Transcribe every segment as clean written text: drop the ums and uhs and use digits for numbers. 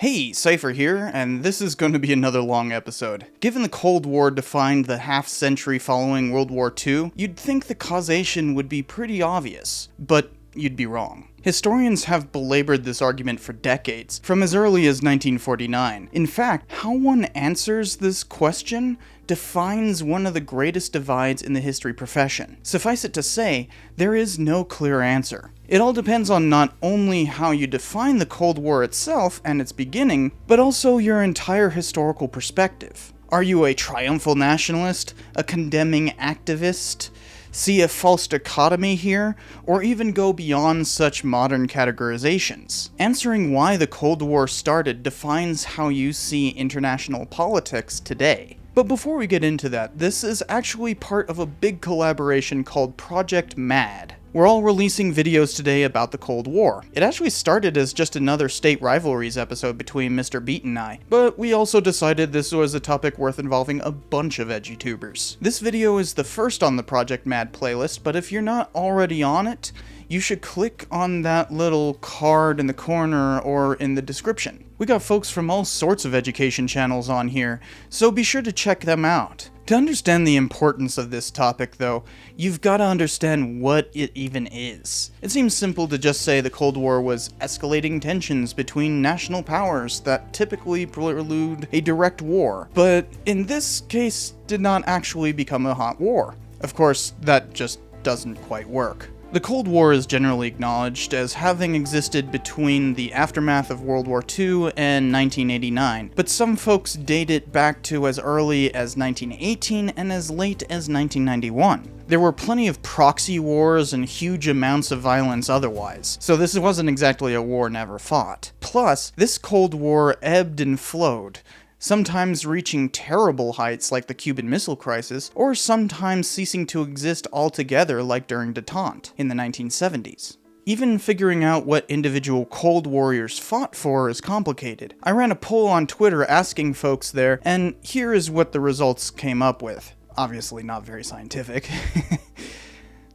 Hey, Cypher here, and this is going to be another long episode. Given the Cold War defined the half-century following World War II, you'd think the causation would be pretty obvious, but you'd be wrong. Historians have belabored this argument for decades, from as early as 1949. In fact, how one answers this question defines one of the greatest divides in the history profession. Suffice it to say, there is no clear answer. It all depends on not only how you define the Cold War itself and its beginning, but also your entire historical perspective. Are you a triumphal nationalist, a condemning activist, see a false dichotomy here, or even go beyond such modern categorizations? Answering why the Cold War started defines how you see international politics today. But before we get into that, this is actually part of a big collaboration called Project MAD. We're all releasing videos today about the Cold War. It actually started as just another state rivalries episode between Mr. Beat and I, but we also decided this was a topic worth involving a bunch of edutubers. This video is the first on the Project MAD playlist, but if you're not already on it, you should click on that little card in the corner or in the description. We got folks from all sorts of education channels on here, so be sure to check them out. To understand the importance of this topic, though, you've got to understand what it even is. It seems simple to just say the Cold War was escalating tensions between national powers that typically prelude a direct war, but in this case did not actually become a hot war. Of course, that just doesn't quite work. The Cold War is generally acknowledged as having existed between the aftermath of World War II and 1989, but some folks date it back to as early as 1918 and as late as 1991. There were plenty of proxy wars and huge amounts of violence otherwise, so this wasn't exactly a war never fought. Plus, this Cold War ebbed and flowed, sometimes reaching terrible heights like the Cuban Missile Crisis, or sometimes ceasing to exist altogether like during détente in the 1970s. Even figuring out what individual Cold Warriors fought for is complicated. I ran a poll on Twitter asking folks there, and here is what the results came up with. Obviously not very scientific.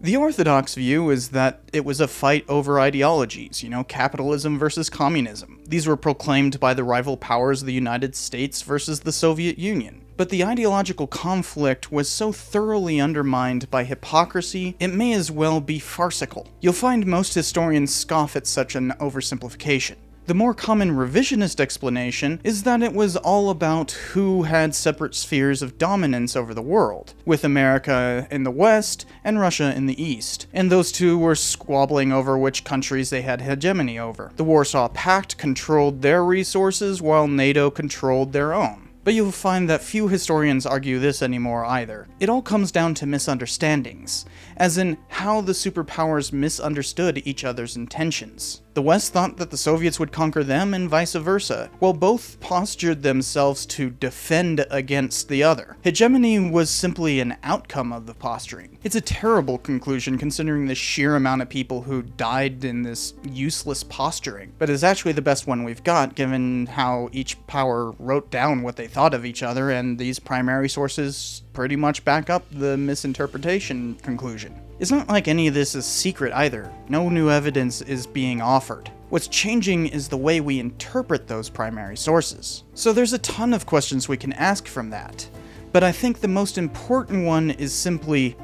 The orthodox view is that it was a fight over ideologies, capitalism versus communism. These were proclaimed by the rival powers of the United States versus the Soviet Union. But the ideological conflict was so thoroughly undermined by hypocrisy, it may as well be farcical. You'll find most historians scoff at such an oversimplification. The more common revisionist explanation is that it was all about who had separate spheres of dominance over the world, with America in the West and Russia in the East, and those two were squabbling over which countries they had hegemony over. The Warsaw Pact controlled their resources while NATO controlled their own. But you'll find that few historians argue this anymore either. It all comes down to misunderstandings, as in how the superpowers misunderstood each other's intentions. The West thought that the Soviets would conquer them and vice versa, while both postured themselves to defend against the other. Hegemony was simply an outcome of the posturing. It's a terrible conclusion considering the sheer amount of people who died in this useless posturing, but it's actually the best one we've got given how each power wrote down what they thought of each other, and these primary sources pretty much back up the misinterpretation conclusion. It's not like any of this is secret either. No new evidence is being offered. What's changing is the way we interpret those primary sources. So there's a ton of questions we can ask from that. But I think the most important one is simply,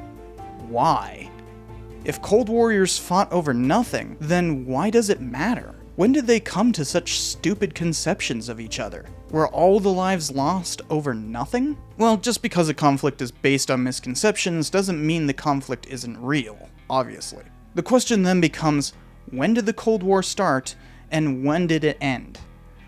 why? If Cold Warriors fought over nothing, then why does it matter? When did they come to such stupid conceptions of each other? Were all the lives lost over nothing? Well, just because a conflict is based on misconceptions doesn't mean the conflict isn't real, obviously. The question then becomes, when did the Cold War start, and when did it end?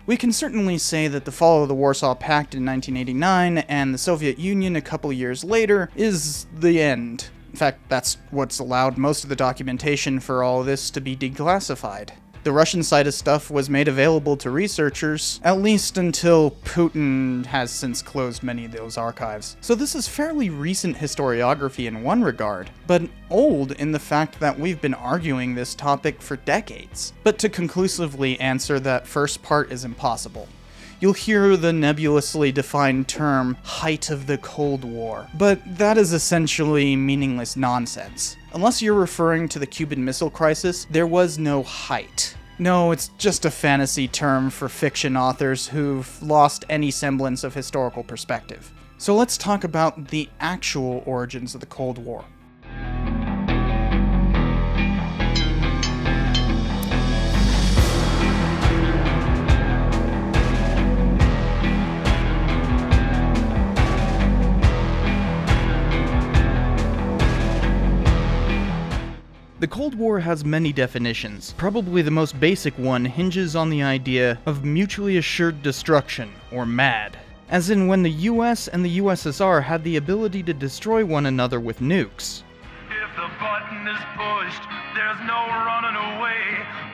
We can certainly say that the fall of the Warsaw Pact in 1989 and the Soviet Union a couple years later is the end. In fact, that's what's allowed most of the documentation for all this to be declassified. The Russian side of stuff was made available to researchers, at least until Putin has since closed many of those archives. So this is fairly recent historiography in one regard, but old in the fact that we've been arguing this topic for decades. But to conclusively answer that first part is impossible. You'll hear the nebulously defined term, height of the Cold War, but that is essentially meaningless nonsense. Unless you're referring to the Cuban Missile Crisis, there was no height. No, it's just a fantasy term for fiction authors who've lost any semblance of historical perspective. So let's talk about the actual origins of the Cold War. The Cold War has many definitions. Probably the most basic one hinges on the idea of mutually assured destruction, or MAD. As in when the US and the USSR had the ability to destroy one another with nukes. If the button is pushed, there's no running away.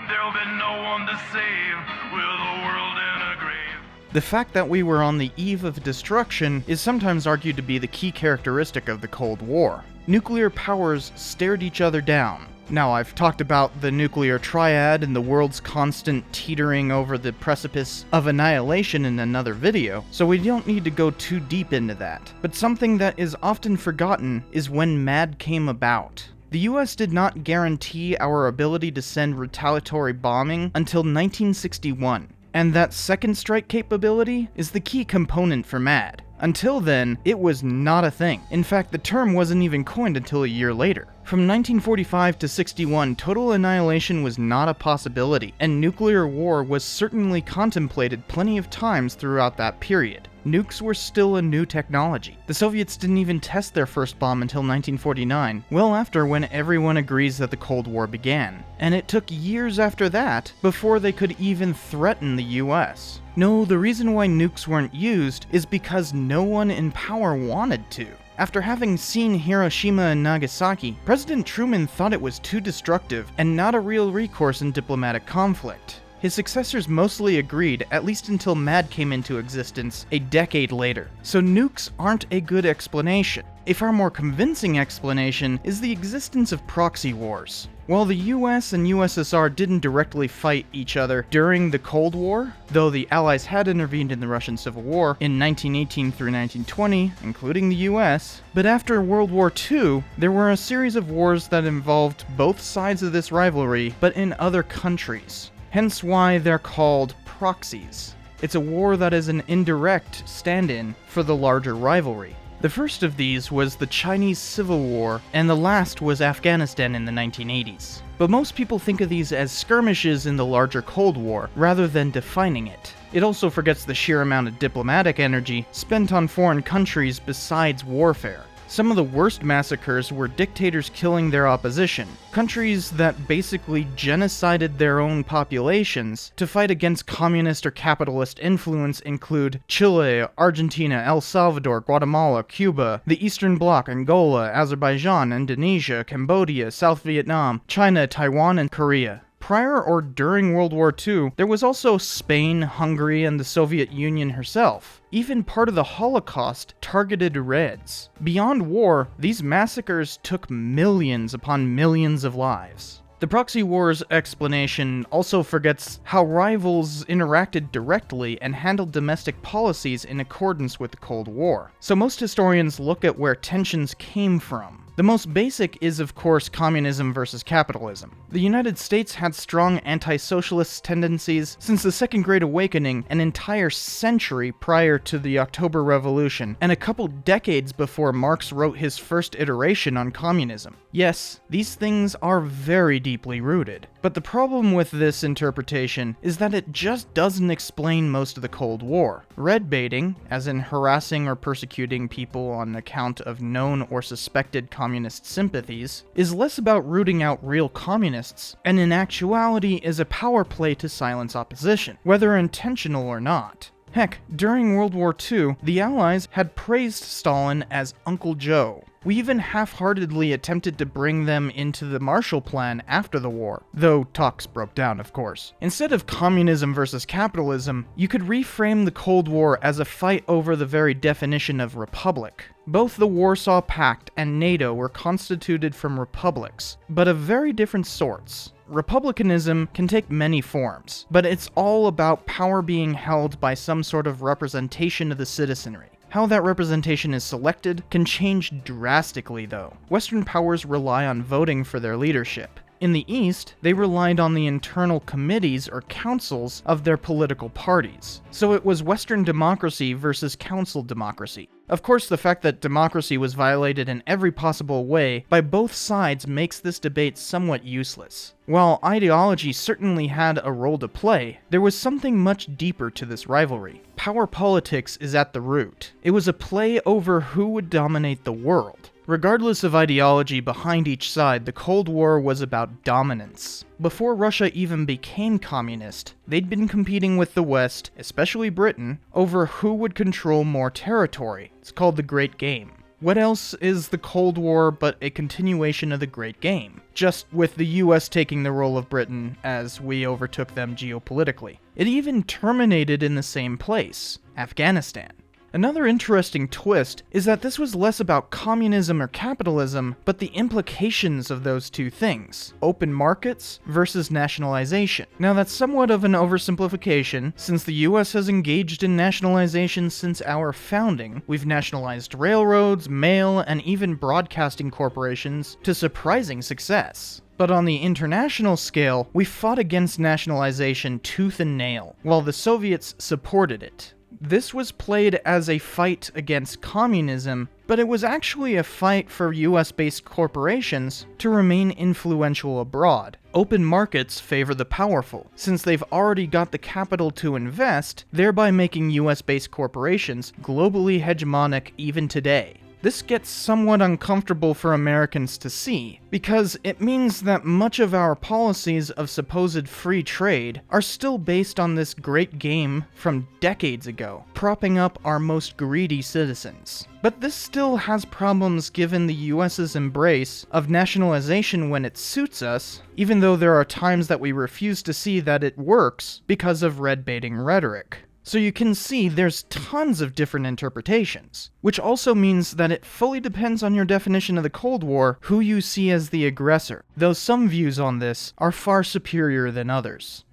There'll be no one to save with the world in a grave. The fact that we were on the eve of destruction is sometimes argued to be the key characteristic of the Cold War. Nuclear powers stared each other down. Now, I've talked about the nuclear triad and the world's constant teetering over the precipice of annihilation in another video, so we don't need to go too deep into that. But something that is often forgotten is when MAD came about. The US did not guarantee our ability to send retaliatory bombing until 1961, and that second strike capability is the key component for MAD. Until then, it was not a thing. In fact, the term wasn't even coined until a year later. From 1945 to 61, total annihilation was not a possibility, and nuclear war was certainly contemplated plenty of times throughout that period. Nukes were still a new technology. The Soviets didn't even test their first bomb until 1949, well after when everyone agrees that the Cold War began. And it took years after that before they could even threaten the US. No, the reason why nukes weren't used is because no one in power wanted to. After having seen Hiroshima and Nagasaki, President Truman thought it was too destructive and not a real recourse in diplomatic conflict. His successors mostly agreed, at least until MAD came into existence a decade later. So nukes aren't a good explanation. A far more convincing explanation is the existence of proxy wars. While the US and USSR didn't directly fight each other during the Cold War, though the Allies had intervened in the Russian Civil War in 1918 through 1920, including the US, but after World War II, there were a series of wars that involved both sides of this rivalry, but in other countries. Hence why they're called proxies. It's a war that is an indirect stand-in for the larger rivalry. The first of these was the Chinese Civil War, and the last was Afghanistan in the 1980s. But most people think of these as skirmishes in the larger Cold War, rather than defining it. It also forgets the sheer amount of diplomatic energy spent on foreign countries besides warfare. Some of the worst massacres were dictators killing their opposition, countries that basically genocided their own populations to fight against communist or capitalist influence include Chile, Argentina, El Salvador, Guatemala, Cuba, the Eastern Bloc, Angola, Azerbaijan, Indonesia, Cambodia, South Vietnam, China, Taiwan, and Korea. Prior or during World War II, there was also Spain, Hungary, and the Soviet Union herself. Even part of the Holocaust targeted Reds. Beyond war, these massacres took millions upon millions of lives. The proxy wars explanation also forgets how rivals interacted directly and handled domestic policies in accordance with the Cold War. So most historians look at where tensions came from. The most basic is, of course, communism versus capitalism. The United States had strong anti-socialist tendencies since the Second Great Awakening, an entire century prior to the October Revolution, and a couple decades before Marx wrote his first iteration on communism. Yes, these things are very deeply rooted. But the problem with this interpretation is that it just doesn't explain most of the Cold War. Red baiting, as in harassing or persecuting people on account of known or suspected communist sympathies, is less about rooting out real communists, and in actuality is a power play to silence opposition, whether intentional or not. Heck, during World War II, the Allies had praised Stalin as Uncle Joe. We even half-heartedly attempted to bring them into the Marshall Plan after the war, though talks broke down, of course. Instead of communism versus capitalism, you could reframe the Cold War as a fight over the very definition of republic. Both the Warsaw Pact and NATO were constituted from republics, but of very different sorts. Republicanism can take many forms, but it's all about power being held by some sort of representation of the citizenry. How that representation is selected can change drastically, though. Western powers rely on voting for their leadership. In the East, they relied on the internal committees or councils of their political parties. So it was Western democracy versus council democracy. Of course, the fact that democracy was violated in every possible way by both sides makes this debate somewhat useless. While ideology certainly had a role to play, there was something much deeper to this rivalry. Power politics is at the root. It was a play over who would dominate the world. Regardless of ideology behind each side, the Cold War was about dominance. Before Russia even became communist, they'd been competing with the West, especially Britain, over who would control more territory. It's called the Great Game. What else is the Cold War but a continuation of the Great Game? Just with the US taking the role of Britain as we overtook them geopolitically. It even terminated in the same place, Afghanistan. Another interesting twist is that this was less about communism or capitalism, but the implications of those two things. Open markets versus nationalization. Now that's somewhat of an oversimplification, since the US has engaged in nationalization since our founding. We've nationalized railroads, mail, and even broadcasting corporations to surprising success. But on the international scale, we fought against nationalization tooth and nail, while the Soviets supported it. This was played as a fight against communism, but it was actually a fight for US-based corporations to remain influential abroad. Open markets favor the powerful, since they've already got the capital to invest, thereby making US-based corporations globally hegemonic even today. This gets somewhat uncomfortable for Americans to see, because it means that much of our policies of supposed free trade are still based on this great game from decades ago, propping up our most greedy citizens. But this still has problems given the US's embrace of nationalization when it suits us, even though there are times that we refuse to see that it works because of red-baiting rhetoric. So you can see there's tons of different interpretations, which also means that it fully depends on your definition of the Cold War who you see as the aggressor, though some views on this are far superior than others.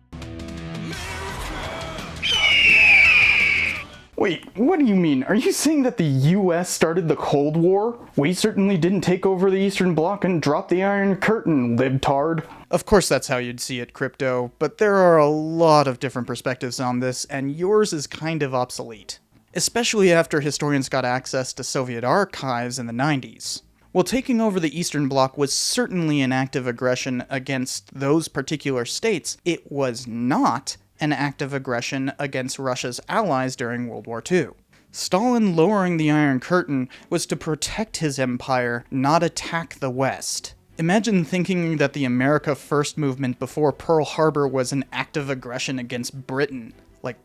Wait, what do you mean? Are you saying that the US started the Cold War? We certainly didn't take over the Eastern Bloc and drop the Iron Curtain, libtard. Of course that's how you'd see it, Crypto, but there are a lot of different perspectives on this, and yours is kind of obsolete. Especially after historians got access to Soviet archives in the 90s. While taking over the Eastern Bloc was certainly an act of aggression against those particular states, it was not an act of aggression against Russia's allies during World War II. Stalin lowering the Iron Curtain was to protect his empire, not attack the West. Imagine thinking that the America First movement before Pearl Harbor was an act of aggression against Britain. Like,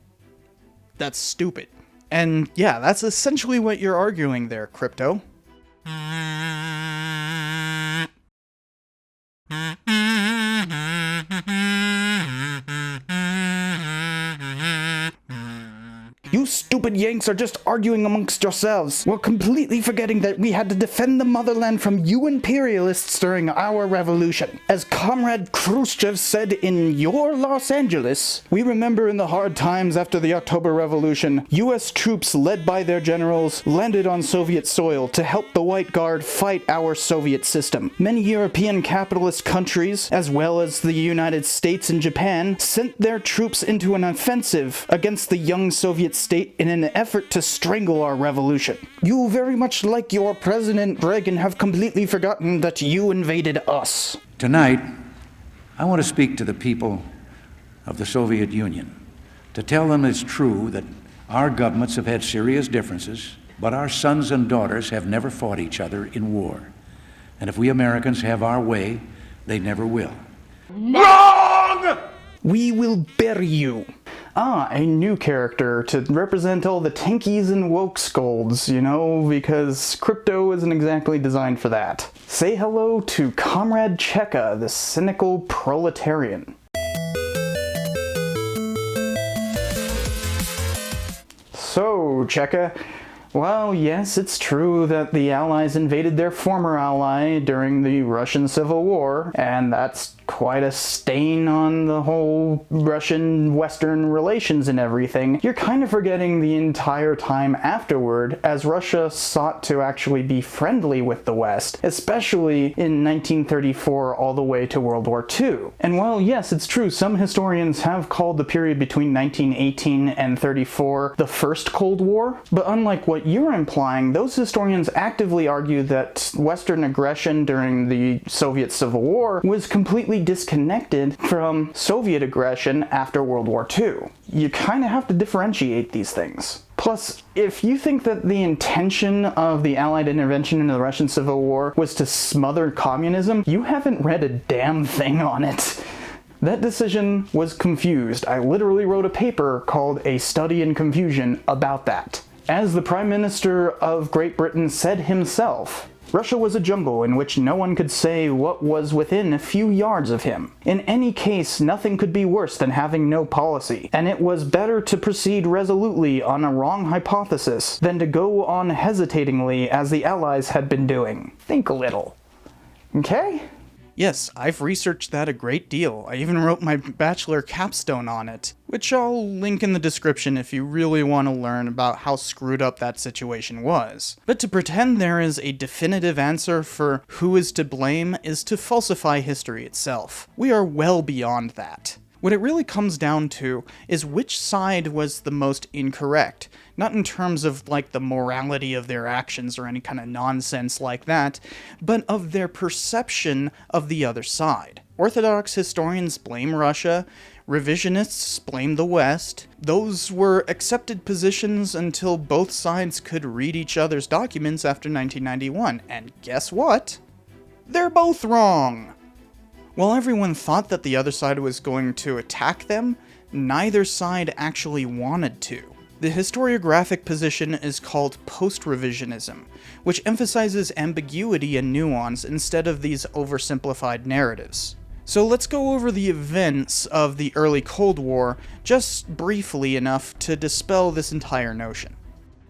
that's stupid. And yeah, that's essentially what you're arguing there, Crypto. You stupid Yanks are just arguing amongst yourselves. We're completely forgetting that we had to defend the motherland from you imperialists during our revolution. As Comrade Khrushchev said in your Los Angeles, we remember in the hard times after the October Revolution, US troops led by their generals landed on Soviet soil to help the White Guard fight our Soviet system. Many European capitalist countries, as well as the United States and Japan, sent their troops into an offensive against the young Soviet state in an effort to strangle our revolution. You, very much like your President Reagan, have completely forgotten that you invaded us. Tonight, I want to speak to the people of the Soviet Union, to tell them it's true that our governments have had serious differences, but our sons and daughters have never fought each other in war. And if we Americans have our way, they never will. Wrong! We will bury you. Ah, a new character to represent all the tankies and woke scolds, you know, because Crypto isn't exactly designed for that. Say hello to Comrade Cheka, the cynical proletarian. So, Cheka, Well, yes, it's true that the Allies invaded their former ally during the Russian Civil War, and that's quite a stain on the whole Russian-Western relations and everything. You're kind of forgetting the entire time afterward, as Russia sought to actually be friendly with the West, especially in 1934 all the way to World War II. And while yes, it's true, some historians have called the period between 1918 and 34 the First Cold War, but unlike what you're implying, those historians actively argue that Western aggression during the Soviet Civil War was completely disconnected from Soviet aggression after World War II. You kind of have to differentiate these things. Plus, if you think that the intention of the Allied intervention in the Russian Civil War was to smother communism, you haven't read a damn thing on it. That decision was confused. I literally wrote a paper called A Study in Confusion about that. As the Prime Minister of Great Britain said himself, Russia was a jungle in which no one could say what was within a few yards of him. In any case, nothing could be worse than having no policy, and it was better to proceed resolutely on a wrong hypothesis than to go on hesitatingly as the Allies had been doing. Think a little. Okay? Yes, I've researched that a great deal. I even wrote my bachelor capstone on it, which I'll link in the description if you really want to learn about how screwed up that situation was. But to pretend there is a definitive answer for who is to blame is to falsify history itself. We are well beyond that. What it really comes down to is which side was the most incorrect. Not in terms of, like, the morality of their actions or any kind of nonsense like that, but of their perception of the other side. Orthodox historians blame Russia, revisionists blame the West. Those were accepted positions until both sides could read each other's documents after 1991, and guess what? They're both wrong! While everyone thought that the other side was going to attack them, neither side actually wanted to. The historiographic position is called post-revisionism, which emphasizes ambiguity and nuance instead of these oversimplified narratives. So let's go over the events of the early Cold War just briefly enough to dispel this entire notion.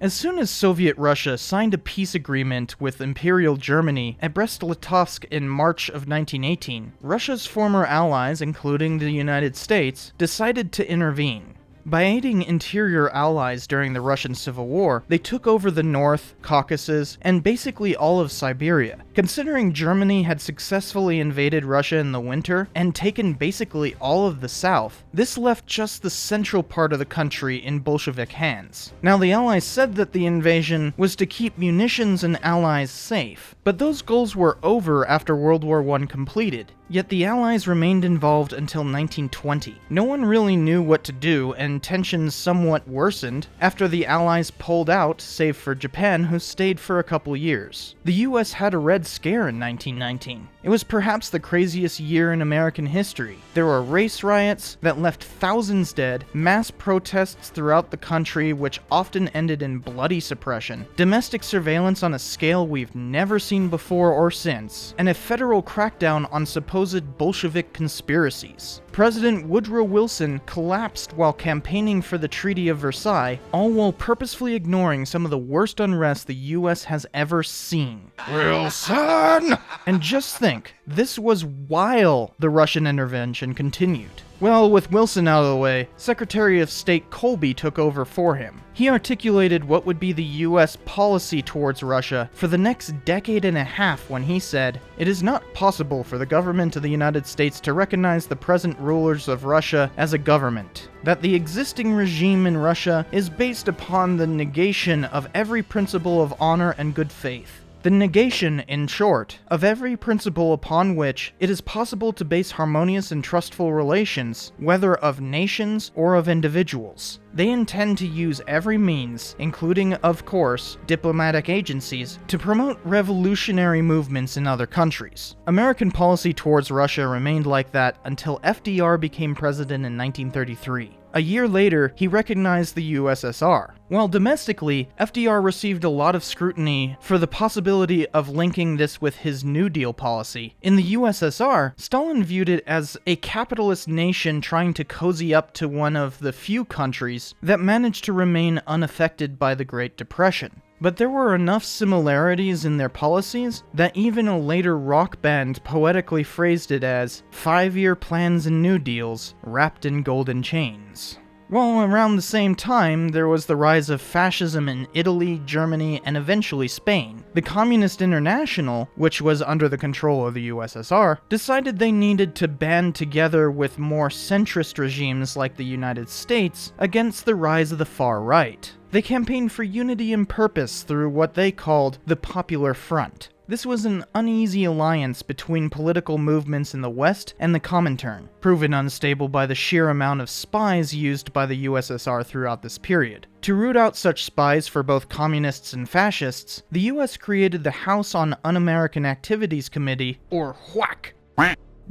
As soon as Soviet Russia signed a peace agreement with Imperial Germany at Brest-Litovsk in March of 1918, Russia's former allies, including the United States, decided to intervene. By aiding interior allies during the Russian Civil War, they took over the North, Caucasus, and basically all of Siberia. Considering Germany had successfully invaded Russia in the winter and taken basically all of the south, this left just the central part of the country in Bolshevik hands. Now, the Allies said that the invasion was to keep munitions and allies safe, but those goals were over after World War I completed. Yet the Allies remained involved until 1920. No one really knew what to do, and tensions somewhat worsened after the Allies pulled out, save for Japan, who stayed for a couple years. The US had a Red Scare in 1919. It was perhaps the craziest year in American history. There were race riots that left thousands dead, mass protests throughout the country which often ended in bloody suppression, domestic surveillance on a scale we've never seen before or since, and a federal crackdown on supposed Bolshevik conspiracies. President Woodrow Wilson collapsed while campaigning for the Treaty of Versailles, all while purposefully ignoring some of the worst unrest the US has ever seen. Wilson! And just think, this was while the Russian intervention continued. Well, with Wilson out of the way, Secretary of State Colby took over for him. He articulated what would be the US policy towards Russia for the next decade and a half when he said, "It is not possible for the government of the United States to recognize the present rulers of Russia as a government. That the existing regime in Russia is based upon the negation of every principle of honor and good faith. The negation, in short, of every principle upon which it is possible to base harmonious and trustful relations, whether of nations or of individuals. They intend to use every means, including, of course, diplomatic agencies, to promote revolutionary movements in other countries." American policy towards Russia remained like that until FDR became president in 1933. A year later, he recognized the USSR. While domestically, FDR received a lot of scrutiny for the possibility of linking this with his New Deal policy. In the USSR, Stalin viewed it as a capitalist nation trying to cozy up to one of the few countries that managed to remain unaffected by the Great Depression. But there were enough similarities in their policies that even a later rock band poetically phrased it as 5-year plans and New Deals wrapped in golden chains. Well, around the same time, there was the rise of fascism in Italy, Germany, and eventually Spain. The Communist International, which was under the control of the USSR, decided they needed to band together with more centrist regimes like the United States against the rise of the far right. They campaigned for unity and purpose through what they called the Popular Front. This was an uneasy alliance between political movements in the West and the Comintern, proven unstable by the sheer amount of spies used by the USSR throughout this period. To root out such spies for both communists and fascists, the US created the House on Un-American Activities Committee, or HWAC,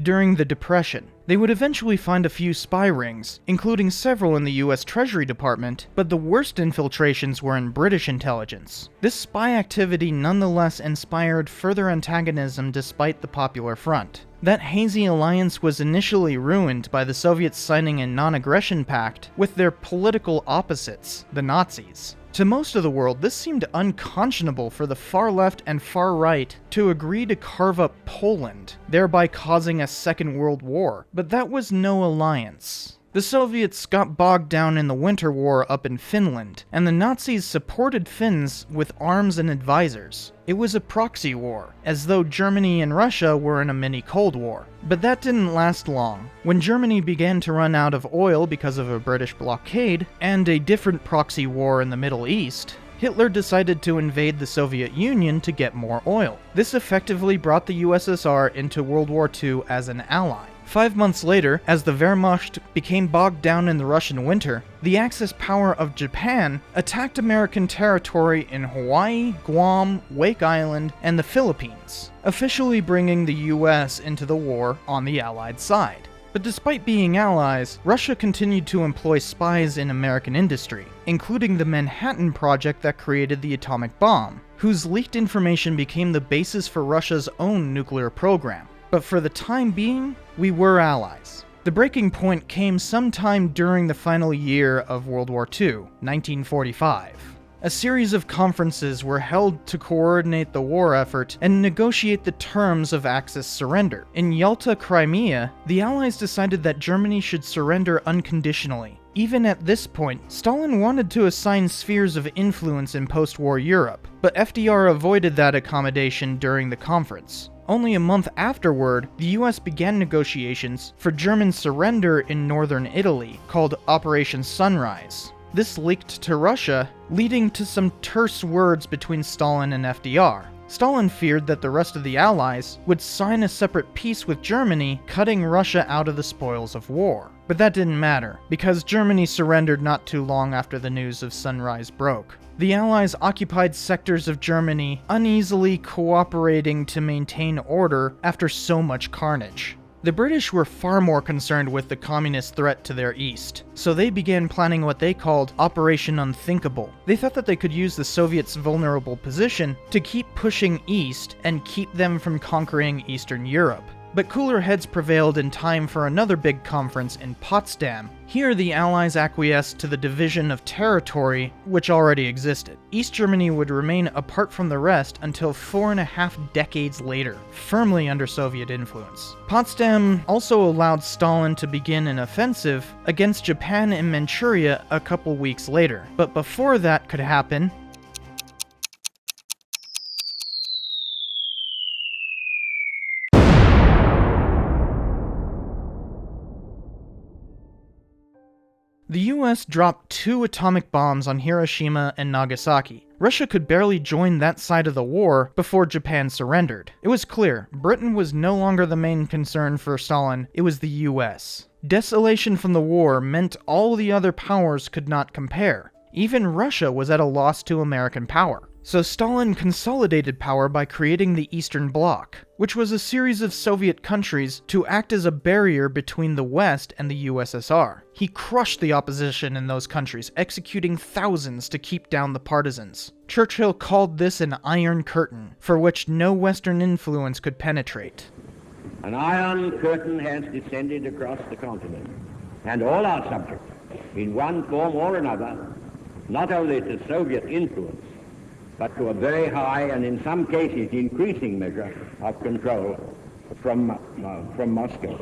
during the Depression. They would eventually find a few spy rings, including several in the US Treasury Department, but the worst infiltrations were in British intelligence. This spy activity nonetheless inspired further antagonism despite the Popular Front. That hazy alliance was initially ruined by the Soviets signing a non-aggression pact with their political opposites, the Nazis. To most of the world, this seemed unconscionable for the far left and far right to agree to carve up Poland, thereby causing a Second World War. But that was no alliance. The Soviets got bogged down in the Winter War up in Finland, and the Nazis supported Finns with arms and advisors. It was a proxy war, as though Germany and Russia were in a mini Cold War. But that didn't last long. When Germany began to run out of oil because of a British blockade, and a different proxy war in the Middle East, Hitler decided to invade the Soviet Union to get more oil. This effectively brought the USSR into World War II as an ally. 5 months later, as the Wehrmacht became bogged down in the Russian winter, the Axis power of Japan attacked American territory in Hawaii, Guam, Wake Island, and the Philippines, officially bringing the US into the war on the Allied side. But despite being allies, Russia continued to employ spies in American industry, including the Manhattan Project that created the atomic bomb, whose leaked information became the basis for Russia's own nuclear program. But for the time being, we were allies. The breaking point came sometime during the final year of World War II, 1945. A series of conferences were held to coordinate the war effort and negotiate the terms of Axis surrender. In Yalta, Crimea, the Allies decided that Germany should surrender unconditionally. Even at this point, Stalin wanted to assign spheres of influence in post-war Europe, but FDR avoided that accommodation during the conference. Only a month afterward, the US began negotiations for German surrender in northern Italy, called Operation Sunrise. This leaked to Russia, leading to some terse words between Stalin and FDR. Stalin feared that the rest of the Allies would sign a separate peace with Germany, cutting Russia out of the spoils of war. But that didn't matter, because Germany surrendered not too long after the news of Sunrise broke. The Allies occupied sectors of Germany, uneasily cooperating to maintain order after so much carnage. The British were far more concerned with the communist threat to their east, so they began planning what they called Operation Unthinkable. They thought that they could use the Soviets' vulnerable position to keep pushing east and keep them from conquering Eastern Europe. But cooler heads prevailed in time for another big conference in Potsdam. Here, the Allies acquiesced to the division of territory which already existed. East Germany would remain apart from the rest until 4.5 decades later, firmly under Soviet influence. Potsdam also allowed Stalin to begin an offensive against Japan in Manchuria a couple weeks later. But before that could happen, the US dropped 2 atomic bombs on Hiroshima and Nagasaki. Russia could barely join that side of the war before Japan surrendered. It was clear, Britain was no longer the main concern for Stalin, it was the US. Desolation from the war meant all the other powers could not compare. Even Russia was at a loss to American power. So Stalin consolidated power by creating the Eastern Bloc, which was a series of Soviet countries to act as a barrier between the West and the USSR. He crushed the opposition in those countries, executing thousands to keep down the partisans. Churchill called this an Iron Curtain, for which no Western influence could penetrate. An iron curtain has descended across the continent, and all our subjects, in one form or another, not only to Soviet influence, but to a very high and in some cases increasing measure of control from Moscow.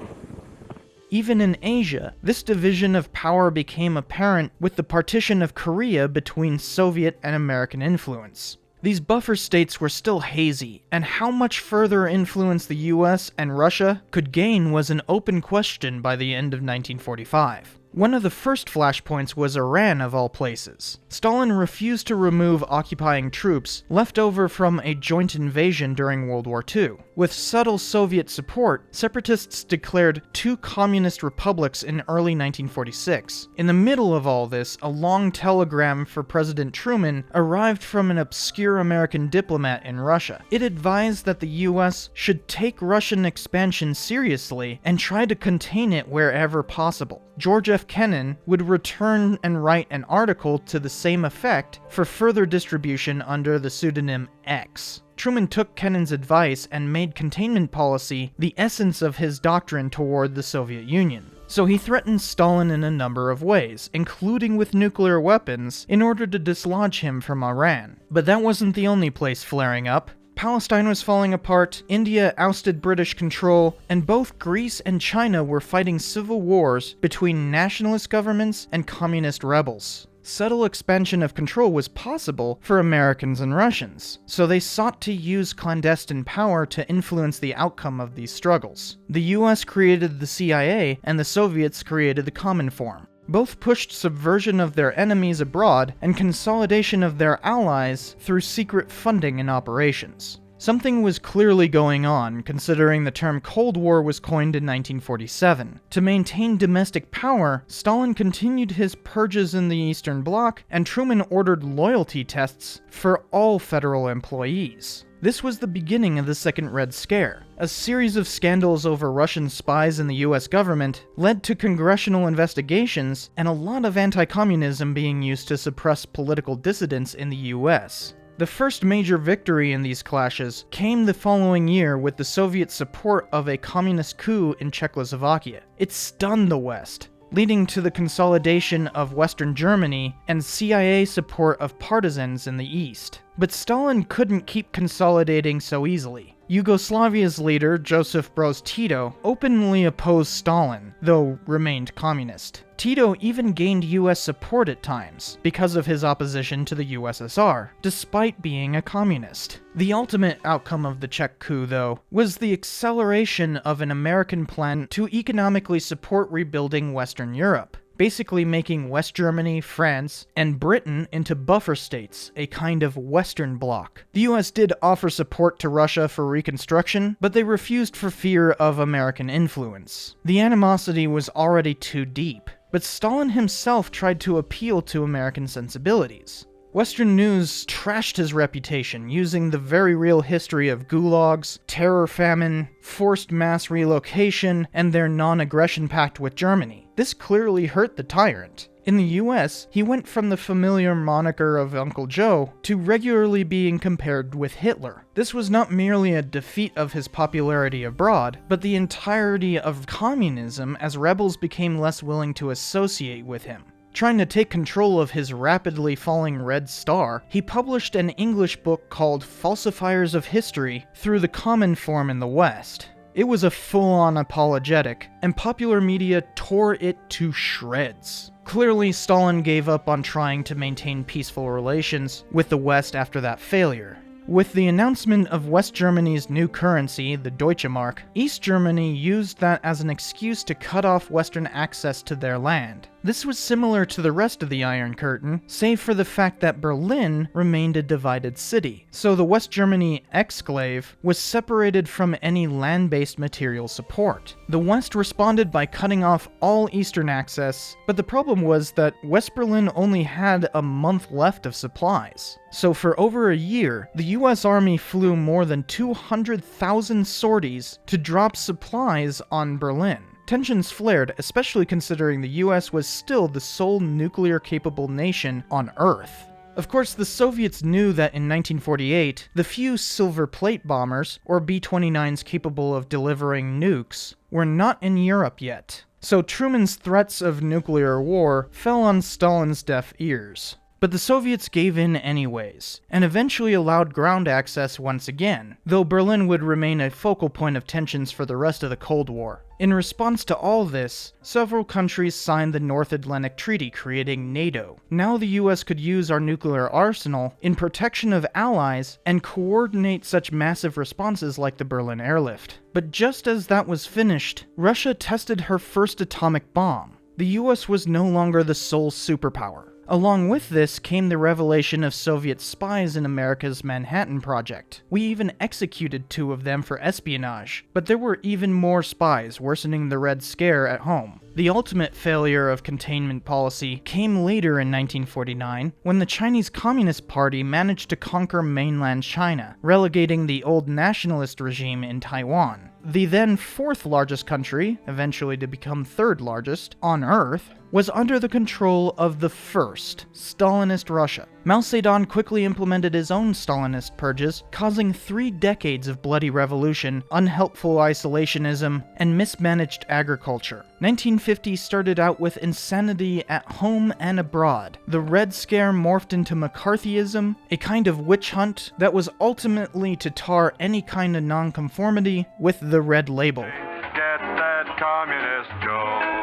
Even in Asia, this division of power became apparent with the partition of Korea between Soviet and American influence. These buffer states were still hazy, and how much further influence the US and Russia could gain was an open question by the end of 1945. One of the first flashpoints was Iran, of all places. Stalin refused to remove occupying troops left over from a joint invasion during World War II. With subtle Soviet support, separatists declared 2 communist republics in early 1946. In the middle of all this, a long telegram for President Truman arrived from an obscure American diplomat in Russia. It advised that the US should take Russian expansion seriously and try to contain it wherever possible. George F. Kennan would return and write an article to the same effect for further distribution under the pseudonym X. Truman took Kennan's advice and made containment policy the essence of his doctrine toward the Soviet Union. So he threatened Stalin in a number of ways, including with nuclear weapons, in order to dislodge him from Iran. But that wasn't the only place flaring up. Palestine was falling apart, India ousted British control, and both Greece and China were fighting civil wars between nationalist governments and communist rebels. Subtle expansion of control was possible for Americans and Russians, so they sought to use clandestine power to influence the outcome of these struggles. The US created the CIA, and the Soviets created the Cominform. Both pushed subversion of their enemies abroad and consolidation of their allies through secret funding and operations. Something was clearly going on, considering the term Cold War was coined in 1947. To maintain domestic power, Stalin continued his purges in the Eastern Bloc, and Truman ordered loyalty tests for all federal employees. This was the beginning of the Second Red Scare. A series of scandals over Russian spies in the US government led to congressional investigations and a lot of anti-communism being used to suppress political dissidents in the US. The first major victory in these clashes came the following year with the Soviet support of a communist coup in Czechoslovakia. It stunned the West, leading to the consolidation of Western Germany and CIA support of partisans in the East. But Stalin couldn't keep consolidating so easily. Yugoslavia's leader, Josip Broz Tito, openly opposed Stalin, though remained communist. Tito even gained US support at times, because of his opposition to the USSR, despite being a communist. The ultimate outcome of the Czech coup, though, was the acceleration of an American plan to economically support rebuilding Western Europe, basically making West Germany, France, and Britain into buffer states, a kind of Western bloc. The US did offer support to Russia for reconstruction, but they refused for fear of American influence. The animosity was already too deep, but Stalin himself tried to appeal to American sensibilities. Western news trashed his reputation, using the very real history of gulags, terror famine, forced mass relocation, and their non-aggression pact with Germany. This clearly hurt the tyrant. In the US, he went from the familiar moniker of Uncle Joe to regularly being compared with Hitler. This was not merely a defeat of his popularity abroad, but the entirety of communism as rebels became less willing to associate with him. Trying to take control of his rapidly falling Red Star, he published an English book called Falsifiers of History through the Cominform in the West. It was a full-on apologetic, and popular media tore it to shreds. Clearly, Stalin gave up on trying to maintain peaceful relations with the West after that failure. With the announcement of West Germany's new currency, the Deutsche Mark, East Germany used that as an excuse to cut off Western access to their land. This was similar to the rest of the Iron Curtain, save for the fact that Berlin remained a divided city, so the West Germany exclave was separated from any land-based material support. The West responded by cutting off all Eastern access, but the problem was that West Berlin only had a month left of supplies. So for over a year, the US Army flew more than 200,000 sorties to drop supplies on Berlin. Tensions flared, especially considering the US was still the sole nuclear-capable nation on Earth. Of course, the Soviets knew that in 1948, the few Silver Plate bombers, or B-29s capable of delivering nukes, were not in Europe yet. So Truman's threats of nuclear war fell on Stalin's deaf ears. But the Soviets gave in anyways, and eventually allowed ground access once again, though Berlin would remain a focal point of tensions for the rest of the Cold War. In response to all this, several countries signed the North Atlantic Treaty, creating NATO. Now the US could use our nuclear arsenal in protection of allies and coordinate such massive responses like the Berlin airlift. But just as that was finished, Russia tested her first atomic bomb. The US was no longer the sole superpower. Along with this came the revelation of Soviet spies in America's Manhattan Project. We even executed 2 of them for espionage, but there were even more spies, worsening the Red Scare at home. The ultimate failure of containment policy came later in 1949, when the Chinese Communist Party managed to conquer mainland China, relegating the old nationalist regime in Taiwan. The then 4th largest country, eventually to become 3rd largest, on Earth, was under the control of the first, Stalinist Russia. Mao Zedong quickly implemented his own Stalinist purges, causing 3 decades of bloody revolution, unhelpful isolationism, and mismanaged agriculture. 1950 started out with insanity at home and abroad. The Red Scare morphed into McCarthyism, a kind of witch hunt that was ultimately to tar any kind of nonconformity with the red label. Get that communist Joe.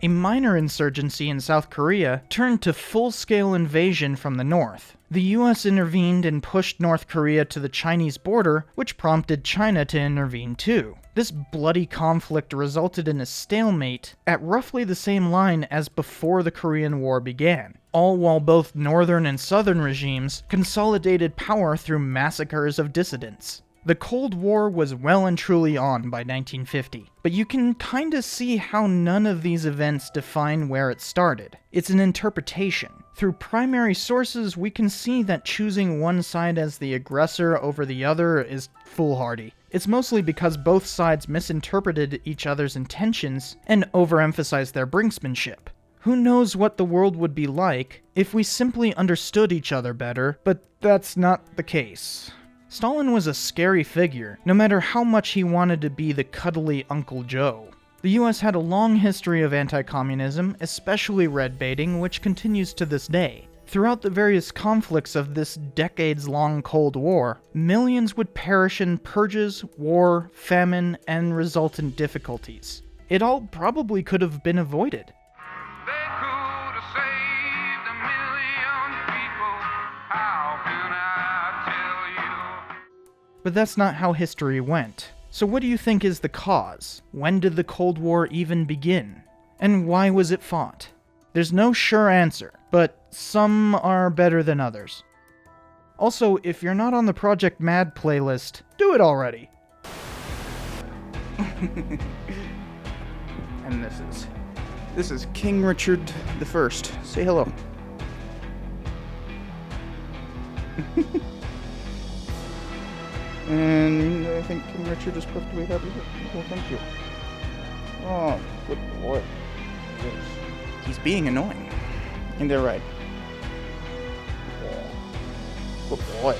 A minor insurgency in South Korea turned to full-scale invasion from the north. The US intervened and pushed North Korea to the Chinese border, which prompted China to intervene too. This bloody conflict resulted in a stalemate at roughly the same line as before the Korean War began, all while both northern and southern regimes consolidated power through massacres of dissidents. The Cold War was well and truly on by 1950, but you can kinda see how none of these events define where it started. It's an interpretation. Through primary sources, we can see that choosing one side as the aggressor over the other is foolhardy. It's mostly because both sides misinterpreted each other's intentions and overemphasized their brinksmanship. Who knows what the world would be like if we simply understood each other better, but that's not the case. Stalin was a scary figure, no matter how much he wanted to be the cuddly Uncle Joe. The US had a long history of anti-communism, especially red baiting, which continues to this day. Throughout the various conflicts of this decades-long Cold War, millions would perish in purges, war, famine, and resultant difficulties. It all probably could have been avoided. They could have saved 1,000,000 people. How can I tell you? But that's not how history went. So what do you think is the cause? When did the Cold War even begin? And why was it fought? There's no sure answer, but some are better than others. Also, if you're not on the Project Mad playlist, do it already! And this is King Richard I. Say hello. And I think King Richard is perfectly happy. Well, thank you. Oh, good boy. Yes. He's being annoying. And they're right. Yeah. Good boy.